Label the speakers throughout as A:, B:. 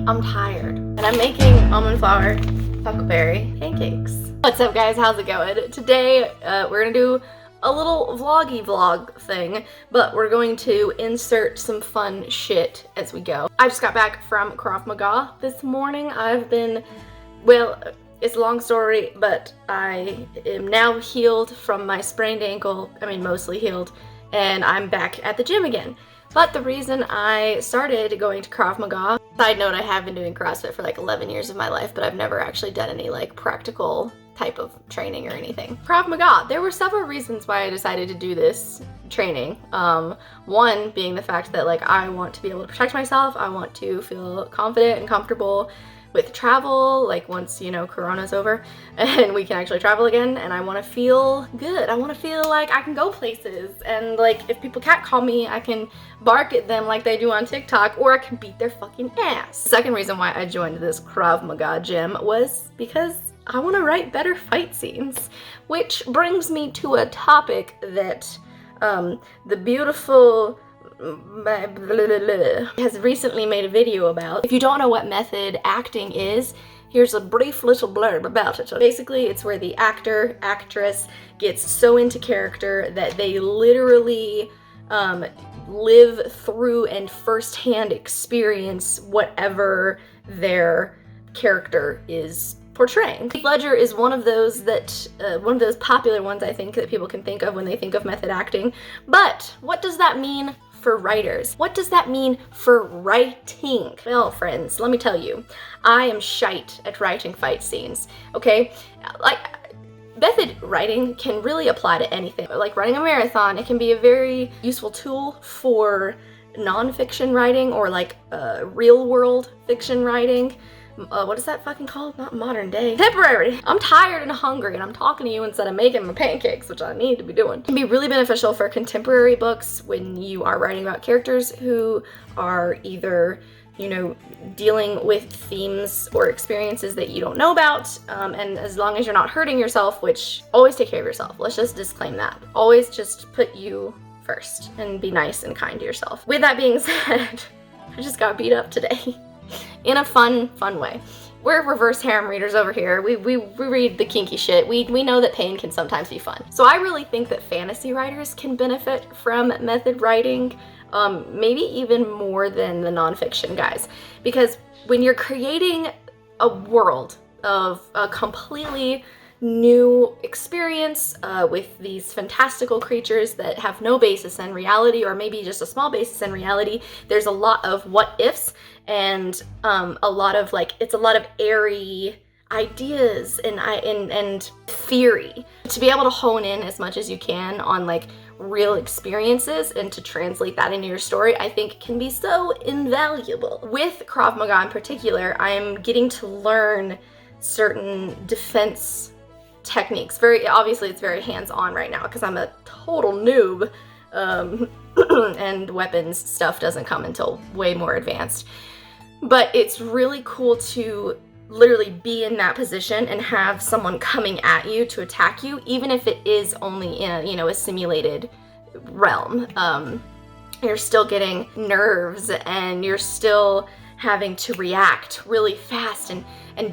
A: I'm tired, and I'm making almond flour huckleberry pancakes. What's up, guys? How's it going? Today, we're gonna do a little vloggy vlog thing, but we're going to insert some fun shit as we go. I just got back from Krav Maga this morning. I've been, well, it's a long story, but I am now healed from my sprained ankle. I mean, mostly healed, and I'm back at the gym again. But the reason I started going to Krav Maga, side note, I have been doing CrossFit for like 11 years of my life, but I've never actually done any like practical type of training or anything. Krav Maga, there were several reasons why I decided to do this training. One being the fact that like I want to be able to protect myself, I want to feel confident and comfortable with travel, like once, you know, Corona's over and we can actually travel again, and I want to feel good. I want to feel like I can go places, and like if people catcall me, I can bark at them like they do on TikTok, or I can beat their fucking ass. Second reason why I joined this Krav Maga gym was because I want to write better fight scenes, which brings me to a topic that the beautiful has recently made a video about. If you don't know what method acting is, here's a brief little blurb about it. So basically, it's where the actor, actress gets so into character that they literally live through and firsthand experience whatever their character is portraying. Ledger is one of those that, one of those popular ones I think that people can think of when they think of method acting. But what does that mean for writers? What does that mean for writing? Well, friends, let me tell you, I am shite at writing fight scenes, okay? Like, method writing can really apply to anything. Like running a marathon, it can be a very useful tool for nonfiction writing or like real world fiction writing. What is that fucking called? Not modern day. Contemporary. I'm tired and hungry and I'm talking to you instead of making my pancakes, which I need to be doing. It can be really beneficial for contemporary books when you are writing about characters who are either, you know, dealing with themes or experiences that you don't know about, and as long as you're not hurting yourself, which always take care of yourself. Let's just disclaim that. Always just put you first and be nice and kind to yourself. With that being said, I just got beat up today. In a fun way. We're reverse harem readers over here. We read the kinky shit. We know that pain can sometimes be fun. So I really think that fantasy writers can benefit from method writing, maybe even more than the nonfiction guys. Because when you're creating a world of a completely new experience with these fantastical creatures that have no basis in reality, or maybe just a small basis in reality, there's a lot of what ifs and a lot of like, it's a lot of airy ideas and theory. To be able to hone in as much as you can on like real experiences and to translate that into your story, I think can be so invaluable. With Krav Maga in particular, I'm getting to learn certain defense techniques. Very obviously it's very hands-on right now because I'm a total noob, and weapons stuff doesn't come until way more advanced. But it's really cool to literally be in that position and have someone coming at you to attack you, even if it is only in a, you know, a simulated realm. You're still getting nerves and you're still having to react really fast, and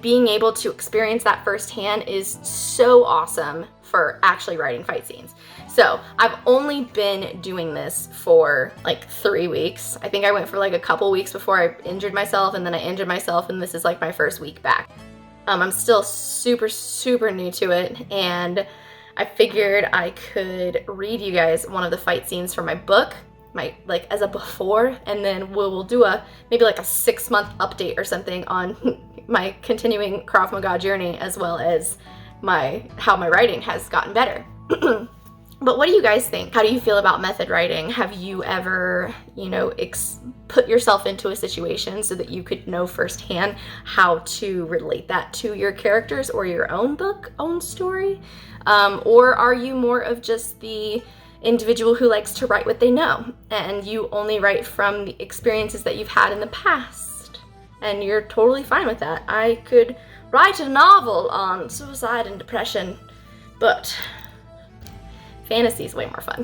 A: being able to experience that firsthand is so awesome for actually writing fight scenes. So I've only been doing this for like 3 weeks. I think I went for like a couple weeks before I injured myself, and then I injured myself, and this is like my first week back. I'm still super new to it, and I figured I could read you guys one of the fight scenes from my book, like as a before, and then we'll do a maybe like a 6-month update or something on my continuing Krav Maga journey, as well as how my writing has gotten better. But what do you guys think? How do you feel about method writing? Have you ever, you know, put yourself into a situation so that you could know firsthand how to relate that to your characters or your own book, own story? Or are you more of just the individual who likes to write what they know, and you only write from the experiences that you've had in the past, and you're totally fine with that? I could write a novel on suicide and depression, but fantasy's way more fun.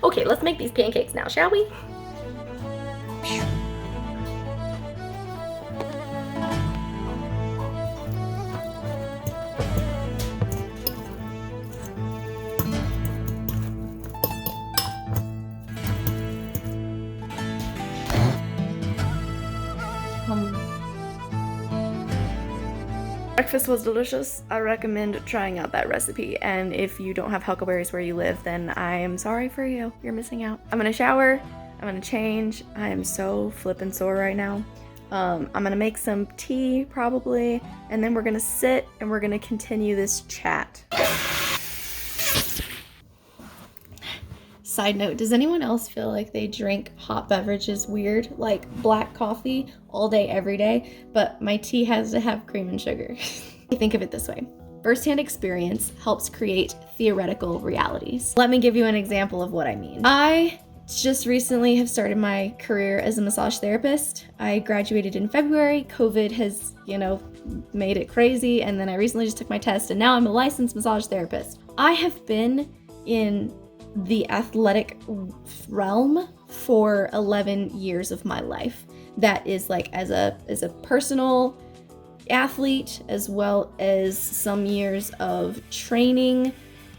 A: Okay, let's make these pancakes now, shall we? Breakfast was delicious. I recommend trying out that recipe, and if you don't have huckleberries where you live, then I am sorry for you. You're missing out. I'm gonna shower, I'm gonna change. I am so flippin' sore right now. I'm gonna make some tea probably, and then we're gonna sit and we're gonna continue this chat. Side note, does anyone else feel like they drink hot beverages weird, like black coffee all day, every day, but my tea has to have cream and sugar? Think of it this way. First-hand experience helps create theoretical realities. Let me give you an example of what I mean. I just recently have started my career as a massage therapist. I graduated in February. COVID has, made it crazy, and then I recently just took my test, and now I'm a licensed massage therapist. I have been in the athletic realm for 11 years of my life. That is like as a personal athlete, as well as some years of training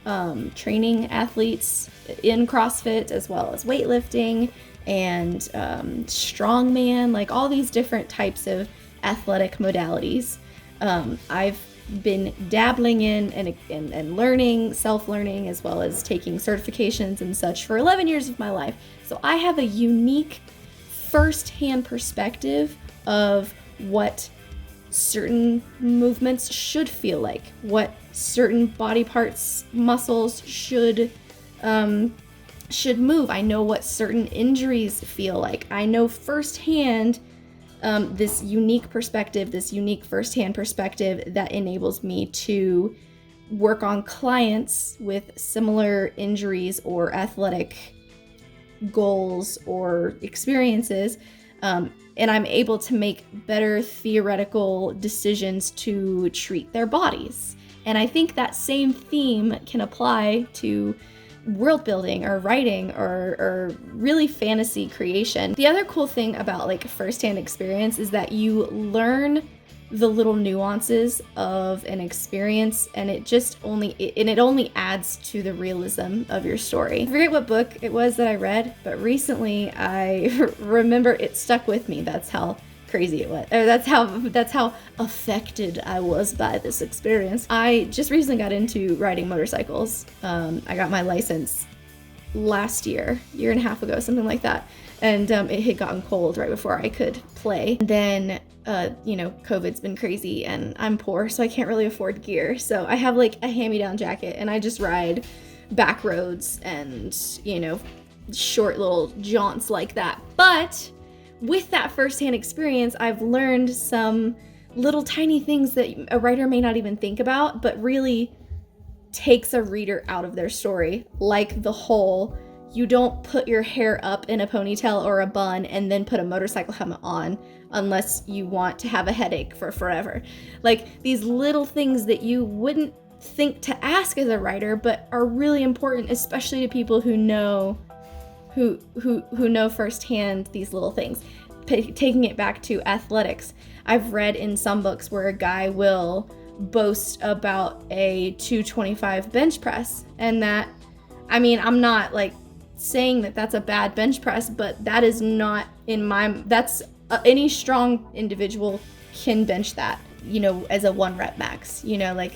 A: athletes in CrossFit, as well as weightlifting and strongman, like all these different types of athletic modalities. I've been dabbling in and learning, self-learning, as well as taking certifications and such for 11 years of my life. So I have a unique first-hand perspective of what certain movements should feel like, what certain body parts, muscles should move. I know what certain injuries feel like. I know firsthand this unique perspective, this unique firsthand perspective that enables me to work on clients with similar injuries or athletic goals or experiences, and I'm able to make better theoretical decisions to treat their bodies. And I think that same theme can apply to world building or writing or really fantasy creation. The other cool thing about like firsthand experience is that you learn the little nuances of an experience, and it only adds to the realism of your story. I forget what book it was that I read, but recently I remember it stuck with me. That's how crazy it was, or that's how affected I was by this experience. I just recently got into riding motorcycles. I got my license last year and a half ago, something like that, and it had gotten cold right before I could play. Then COVID's been crazy, and I'm poor, so I can't really afford gear, so I have like a hand-me-down jacket, and I just ride back roads and short little jaunts like that. But with that firsthand experience, I've learned some little tiny things that a writer may not even think about, but really takes a reader out of their story. Like the whole, you don't put your hair up in a ponytail or a bun and then put a motorcycle helmet on unless you want to have a headache for forever. Like these little things that you wouldn't think to ask as a writer, but are really important, especially to people who know firsthand these little things. Taking it back to athletics, I've read in some books where a guy will boast about a 225 bench press, and that, I mean, I'm not like saying that that's a bad bench press, but that is not that's any strong individual can bench that, as a 1 rep max, like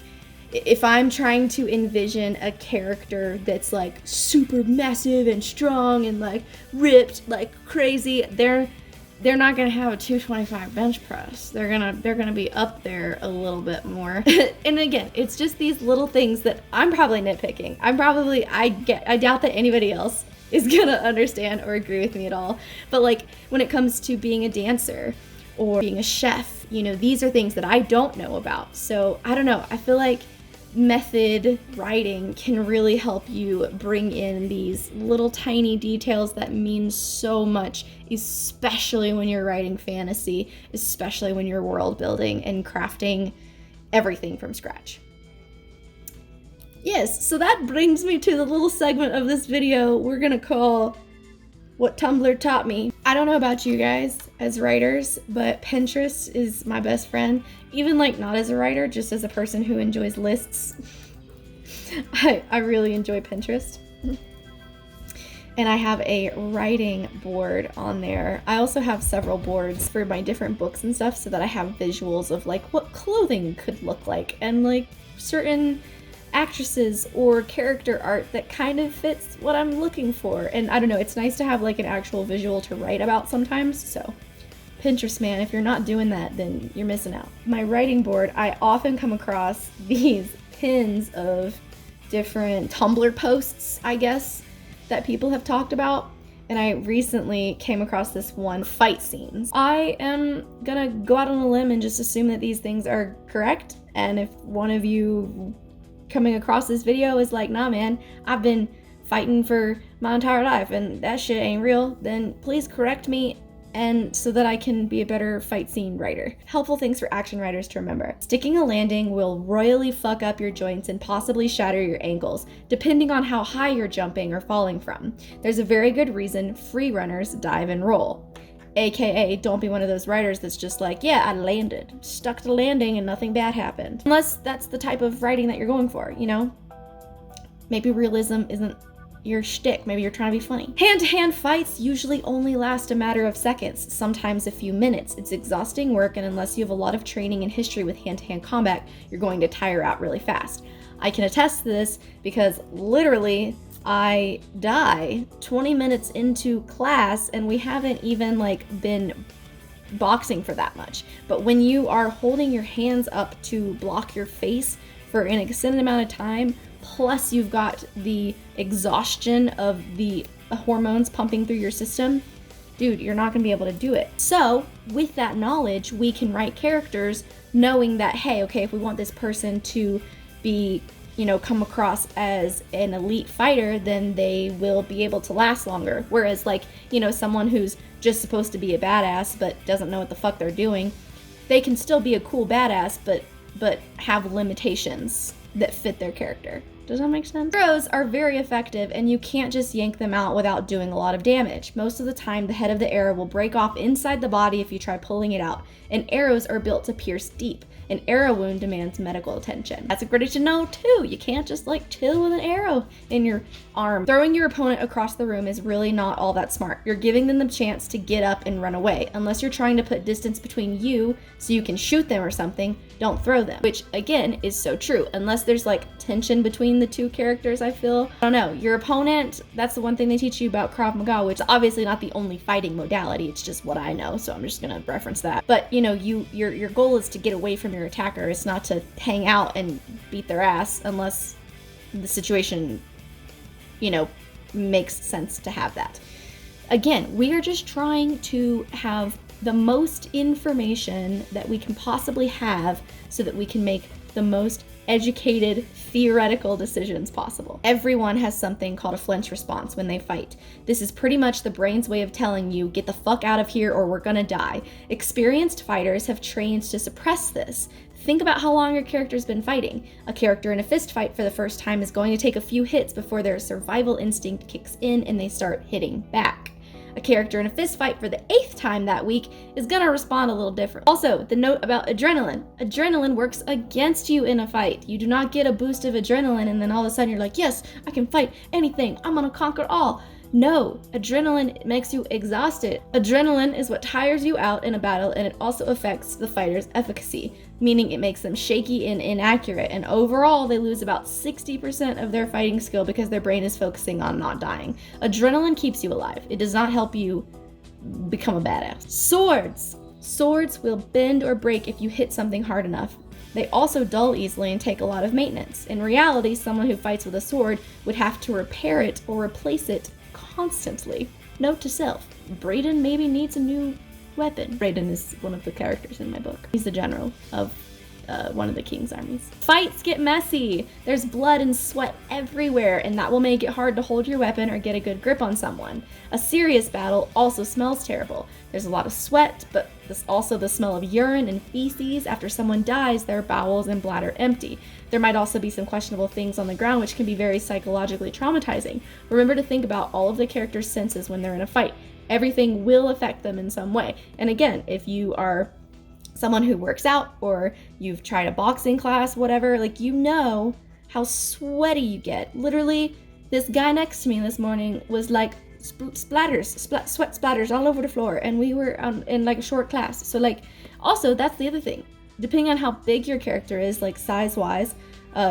A: if I'm trying to envision a character that's like super massive and strong and like ripped like crazy, they're not gonna have a 225 bench press. They're gonna be up there a little bit more. And again, it's just these little things that I'm probably nitpicking. I doubt that anybody else is gonna understand or agree with me at all. But like when it comes to being a dancer or being a chef, these are things that I don't know about. So I don't know. I feel like method writing can really help you bring in these little tiny details that mean so much, especially when you're writing fantasy, especially when you're world building and crafting everything from scratch. Yes, so that brings me to the little segment of this video we're gonna call What Tumblr Taught Me. I don't know about you guys as writers, but Pinterest is my best friend. Even like not as a writer, just as a person who enjoys lists. I really enjoy Pinterest. and I have a writing board on there. I also have several boards for my different books and stuff so that I have visuals of like what clothing could look like and like certain actresses or character art that kind of fits what I'm looking for. And I don't know, it's nice to have like an actual visual to write about sometimes. So Pinterest, man, if you're not doing that, then you're missing out. My writing board, I often come across these pins of different Tumblr posts, I guess, that people have talked about. And I recently came across this one, fight scenes. I am gonna go out on a limb and just assume that these things are correct. And if one of you coming across this video is like, nah man, I've been fighting for my entire life and that shit ain't real, then please correct me, and so that I can be a better fight scene writer. Helpful things for action writers to remember. Sticking a landing will royally fuck up your joints and possibly shatter your ankles, depending on how high you're jumping or falling from. There's a very good reason free runners dive and roll. AKA, don't be one of those writers that's just like, yeah, I landed, stuck the landing and nothing bad happened. Unless that's the type of writing that you're going for, you know? Maybe realism isn't your shtick, maybe you're trying to be funny. Hand-to-hand fights usually only last a matter of seconds, sometimes a few minutes. It's exhausting work, and unless you have a lot of training and history with hand-to-hand combat, you're going to tire out really fast. I can attest to this because literally I die 20 minutes into class and we haven't even like been boxing for that much. But when you are holding your hands up to block your face for an extended amount of time, plus you've got the exhaustion of the hormones pumping through your system, dude, you're not gonna be able to do it. So with that knowledge, we can write characters knowing that, hey, okay, if we want this person to be, you know, come across as an elite fighter, then they will be able to last longer. Whereas like, you know, someone who's just supposed to be a badass but doesn't know what the fuck they're doing, they can still be a cool badass but have limitations that fit their character. Does that make sense? Arrows are very effective and you can't just yank them out without doing a lot of damage. Most of the time, the head of the arrow will break off inside the body if you try pulling it out, and arrows are built to pierce deep. An arrow wound demands medical attention. That's great to know too. You can't just like chill with an arrow in your arm. Throwing your opponent across the room is really not all that smart. You're giving them the chance to get up and run away. Unless you're trying to put distance between you so you can shoot them or something, don't throw them. Which again is so true. Unless there's like tension between the two characters, I feel. I don't know. Your opponent, that's the one thing they teach you about Krav Maga, which is obviously not the only fighting modality. It's just what I know, so I'm just gonna reference that. But you know, your goal is to get away from your attacker. It's not to hang out and beat their ass unless the situation, you know, makes sense to have that. Again, we are just trying to have the most information that we can possibly have so that we can make the most educated, theoretical decisions possible. Everyone has something called a flinch response when they fight. This is pretty much the brain's way of telling you, get the fuck out of here or we're gonna die. Experienced fighters have trained to suppress this. Think about how long your character's been fighting. A character in a fist fight for the first time is going to take a few hits before their survival instinct kicks in and they start hitting back. A character in a fist fight for the 8th time that week is gonna respond a little different. Also, the note about adrenaline. Adrenaline works against you in a fight. You do not get a boost of adrenaline and then all of a sudden you're like, yes, I can fight anything. I'm gonna conquer all. No, adrenaline makes you exhausted. Adrenaline is what tires you out in a battle, and it also affects the fighter's efficacy, meaning it makes them shaky and inaccurate, and overall they lose about 60% of their fighting skill because their brain is focusing on not dying. Adrenaline keeps you alive. It does not help you become a badass. Swords. Swords will bend or break if you hit something hard enough. They also dull easily and take a lot of maintenance. In reality, someone who fights with a sword would have to repair it or replace it constantly. Note to self, Brayden maybe needs a new weapon. Brayden is one of the characters in my book. He's the general of one of the king's armies. Fights get messy. There's blood and sweat everywhere, and that will make it hard to hold your weapon or get a good grip on someone. A serious battle also smells terrible. There's a lot of sweat, but also the smell of urine and feces. After someone dies, their bowels and bladder empty. There might also be some questionable things on the ground, which can be very psychologically traumatizing. Remember to think about all of the characters' senses when they're in a fight. Everything will affect them in some way. And again, if you are someone who works out or you've tried a boxing class, whatever, like, you know how sweaty you get. Literally, this guy next to me this morning was like sweat splatters all over the floor, and we were in like a short class. So like, also that's the other thing. Depending on how big your character is, like size-wise,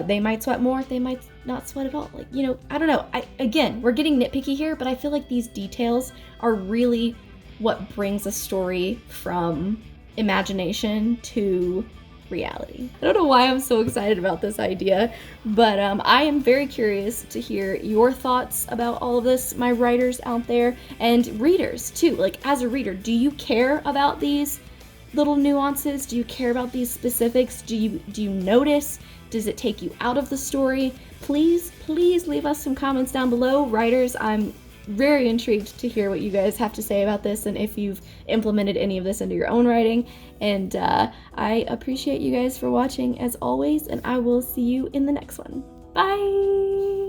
A: they might sweat more, they might not sweat at all. Like, you know, I don't know. Again, we're getting nitpicky here, but I feel like these details are really what brings a story from imagination to reality. I don't know why I'm so excited about this idea, but I am very curious to hear your thoughts about all of this, my writers out there, and readers too. Like, as a reader, do you care about these little nuances? Do you care about these specifics? Do you notice? Does it take you out of the story? Please leave us some comments down below. Writers, I'm very intrigued to hear what you guys have to say about this and if you've implemented any of this into your own writing. And I appreciate you guys for watching as always, and I will see you in the next one. Bye!